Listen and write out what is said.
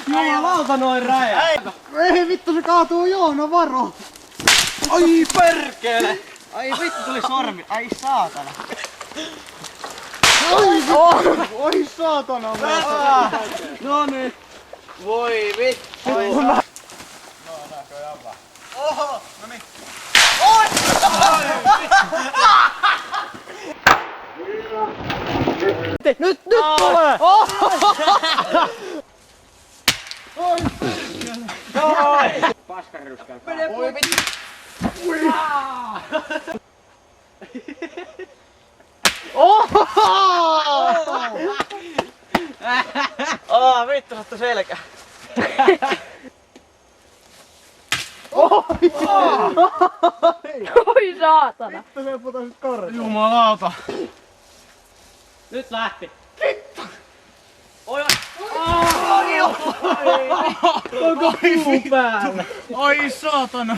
Jumalauta noin räjä! Ei vittu, se kaatuu Joona, varo! Ai perkele! Ai vittu, tuli sormi. Ai saatana. Oi saatana. No niin! Voi vittu. Oho! No niin! Nyt tulee! Paskaryskän Voi vittu. Vittu sattu selkä! Oi saatana. Vittu, se putosit korjaa. Jumalauta! Nyt lähti. Koko puu päällä! Ai saatana!